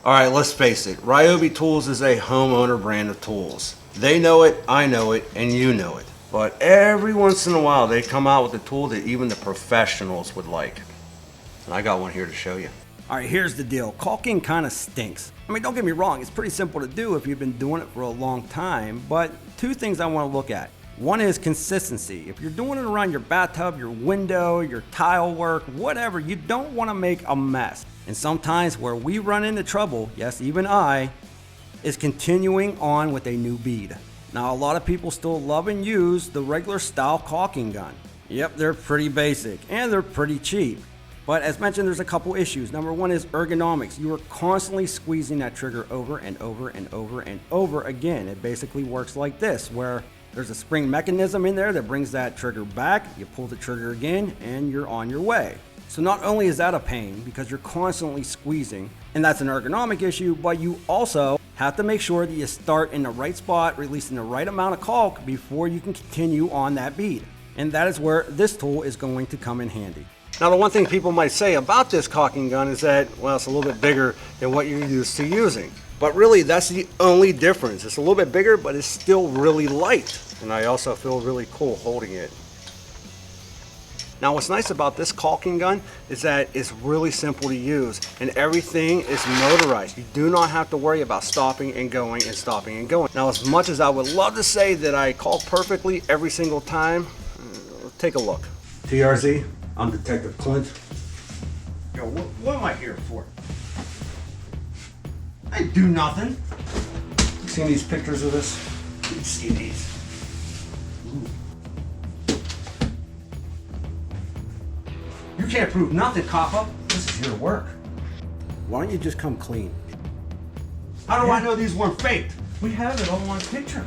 All right, let's face it. Ryobi Tools is a homeowner brand of tools. They know it, I know it, and you know it. But every once in a while, they come out with a tool that even the professionals would like. And I got one here to show you. All right, here's the deal. Caulking kind of stinks. I mean, don't get me wrong, it's pretty simple to do if you've been doing it for a long time, but two things I want to look at. One is consistency. If you're doing it around your bathtub, your window, your tile work, whatever, you don't want to make a mess. And sometimes where we run into trouble, yes, even I, is continuing on with a new bead. Now, a lot of people still love and use the regular style caulking gun. Yep, they're pretty basic and they're pretty cheap. But as mentioned, there's a couple issues. Number one is ergonomics. You are constantly squeezing that trigger over and over and over and over again. It basically works like this, where there's a spring mechanism in there that brings that trigger back. You pull the trigger again and you're on your way. So not only is that a pain because you're constantly squeezing, and that's an ergonomic issue, but you also have to make sure that you start in the right spot, releasing the right amount of caulk before you can continue on that bead. And that is where this tool is going to come in handy. Now, the one thing people might say about this caulking gun is that, well, it's a little bit bigger than what you're used to using. But really, that's the only difference. It's a little bit bigger, but it's still really light. And I also feel really cool holding it. Now, what's nice about this caulking gun is that it's really simple to use and everything is motorized. You do not have to worry about stopping and going and stopping and going. Now, as much as I would love to say that I caulk perfectly every single time, take a look. TRZ, I'm Detective Clint. Yo, what am I here for? I do nothing. Seen these pictures of this? You can see these. Ooh. You can't prove nothing, cop-up. This is your work. Why don't you just come clean? How do I know these weren't faked? We have it all on picture.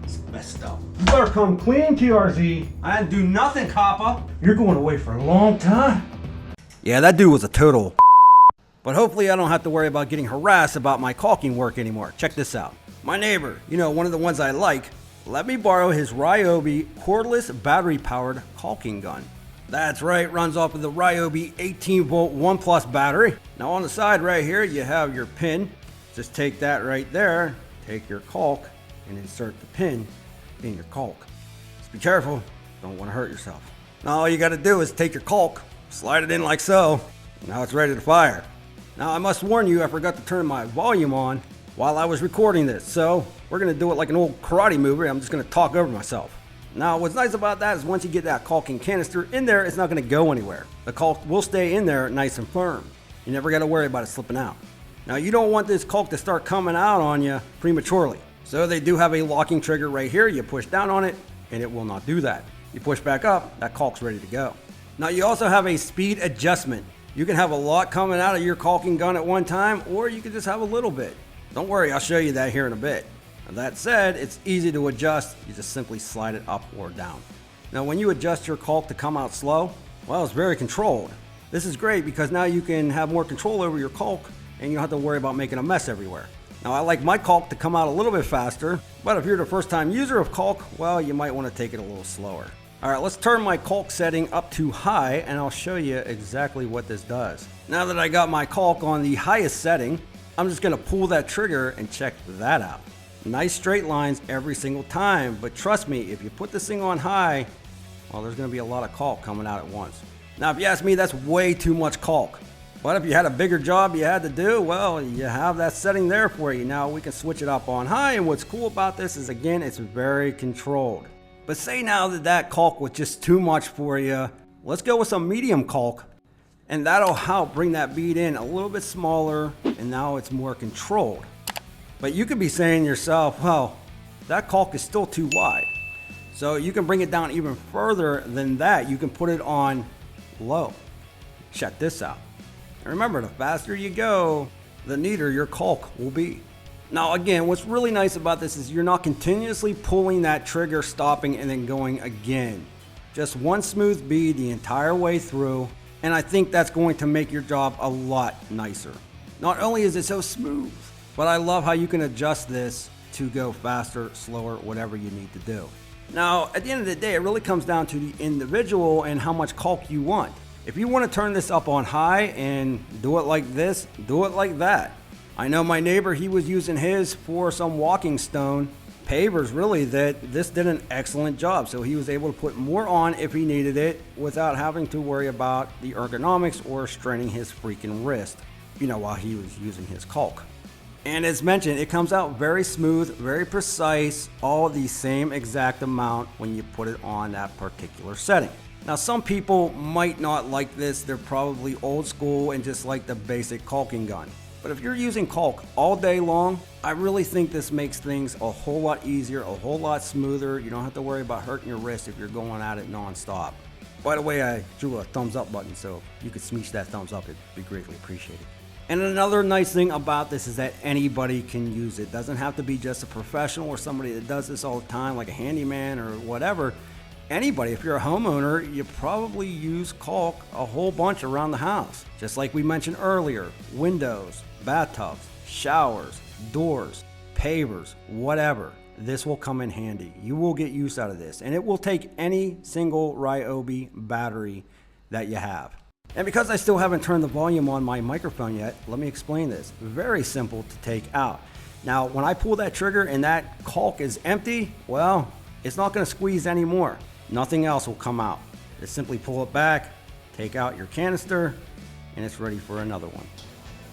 It's messed up. You better come clean, TRZ. I didn't do nothing, cop-up. You're going away for a long time. Yeah, that dude was a total. But hopefully I don't have to worry about getting harassed about my caulking work anymore. Check this out. My neighbor, you know, one of the ones I like, let me borrow his Ryobi cordless battery-powered caulking gun. That's right, runs off of the Ryobi 18-volt 1+ battery. Now on the side right here, you have your pin. Just take that right there, take your caulk, and insert the pin in your caulk. Just be careful, don't want to hurt yourself. Now all you got to do is take your caulk, slide it in like so. Now it's ready to fire. Now I must warn you, I forgot to turn my volume on while I was recording this, so we're gonna do it like an old karate movie. I'm just gonna talk over myself. Now what's nice about that is once you get that caulking canister in there, it's not gonna go anywhere. The caulk will stay in there nice and firm. You never gotta worry about it slipping out. Now you don't want this caulk to start coming out on you prematurely. So they do have a locking trigger right here. You push down on it and it will not do that. You push back up, that caulk's ready to go. Now you also have a speed adjustment. You can have a lot coming out of your caulking gun at one time, or you can just have a little bit. Don't worry, I'll show you that here in a bit. Now that said, it's easy to adjust. You just simply slide it up or down. Now when you adjust your caulk to come out slow, well, it's very controlled. This is great because now you can have more control over your caulk and you don't have to worry about making a mess everywhere. Now I like my caulk to come out a little bit faster, but if you're the first time user of caulk, well, you might want to take it a little slower. All right, let's turn my caulk setting up to high and I'll show you exactly what this does. Now that I got my caulk on the highest setting, I'm just gonna pull that trigger and check that out. Nice straight lines every single time, but trust me, if you put this thing on high, well, there's gonna be a lot of caulk coming out at once. Now, if you ask me, that's way too much caulk. But if you had a bigger job you had to do, well, you have that setting there for you. Now we can switch it up on high, and what's cool about this is, again, it's very controlled. But say now that that caulk was just too much for you, let's go with some medium caulk, and that'll help bring that bead in a little bit smaller, and now it's more controlled. But you could be saying to yourself, well, that caulk is still too wide. So you can bring it down even further than that. You can put it on low. Check this out. And remember, the faster you go, the neater your caulk will be. Now again, what's really nice about this is you're not continuously pulling that trigger, stopping, and then going again. Just one smooth bead the entire way through, and I think that's going to make your job a lot nicer. Not only is it so smooth, but I love how you can adjust this to go faster, slower, whatever you need to do. Now, at the end of the day, it really comes down to the individual and how much caulk you want. If you want to turn this up on high and do it like this, do it like that. I know my neighbor, he was using his for some walking stone pavers, really, that this did an excellent job. So he was able to put more on if he needed it without having to worry about the ergonomics or straining his freaking wrist, while he was using his caulk. And as mentioned, it comes out very smooth, very precise, all the same exact amount when you put it on that particular setting. Now, some people might not like this. They're probably old school and just like the basic caulking gun. But if you're using caulk all day long, I really think this makes things a whole lot easier, a whole lot smoother. You don't have to worry about hurting your wrist if you're going at it non-stop. By the way, I drew a thumbs up button, so if you could smash that thumbs up, it'd be greatly appreciated. And another nice thing about this is that anybody can use it. It doesn't have to be just a professional or somebody that does this all the time, like a handyman or whatever. Anybody, if you're a homeowner, you probably use caulk a whole bunch around the house. Just like we mentioned earlier, windows, bathtubs, showers, doors, pavers, whatever. This will come in handy. You will get use out of this, and it will take any single Ryobi battery that you have. And because I still haven't turned the volume on my microphone yet, let me explain this. Very simple to take out. Now, when I pull that trigger and that caulk is empty, well, it's not going to squeeze anymore. Nothing else will come out. Just simply pull it back, take out your canister, and it's ready for another one.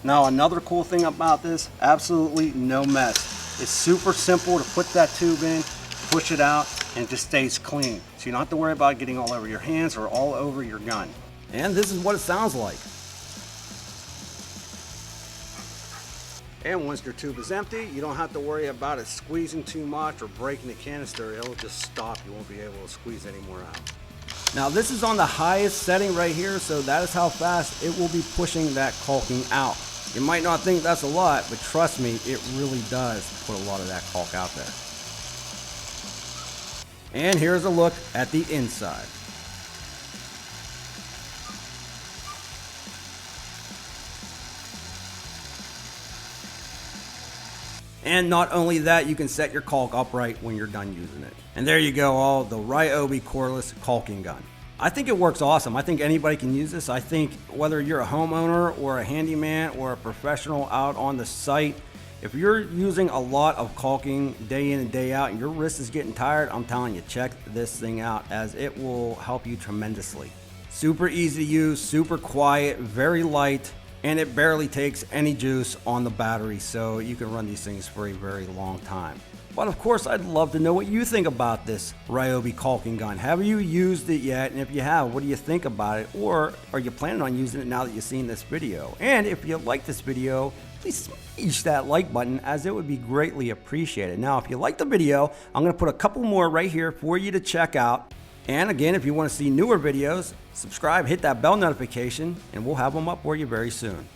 Now, another cool thing about this, absolutely no mess. It's super simple to put that tube in, push it out, and it just stays clean. So you don't have to worry about getting all over your hands or all over your gun. And this is what it sounds like. And once your tube is empty, you don't have to worry about it squeezing too much or breaking the canister. It'll just stop. You won't be able to squeeze any more out. Now, this is on the highest setting right here, so that is how fast it will be pushing that caulking out. You might not think that's a lot, but trust me, it really does put a lot of that caulk out there. And here's a look at the inside. And not only that, you can set your caulk upright when you're done using it. And there you go, all the Ryobi cordless caulking gun. I think it works awesome. I think anybody can use this. I think whether you're a homeowner or a handyman or a professional out on the site, if you're using a lot of caulking day in and day out and your wrist is getting tired, I'm telling you, check this thing out, as it will help you tremendously. Super easy to use, super quiet, very light, and it barely takes any juice on the battery, so you can run these things for a very long time. But of course, I'd love to know what you think about this Ryobi caulking gun. Have you used it yet? And if you have, what do you think about it? Or are you planning on using it now that you've seen this video? And if you like this video, please smash that like button, as it would be greatly appreciated. Now, if you like the video, I'm going to put a couple more right here for you to check out. And again, if you want to see newer videos, subscribe, hit that bell notification, and we'll have them up for you very soon.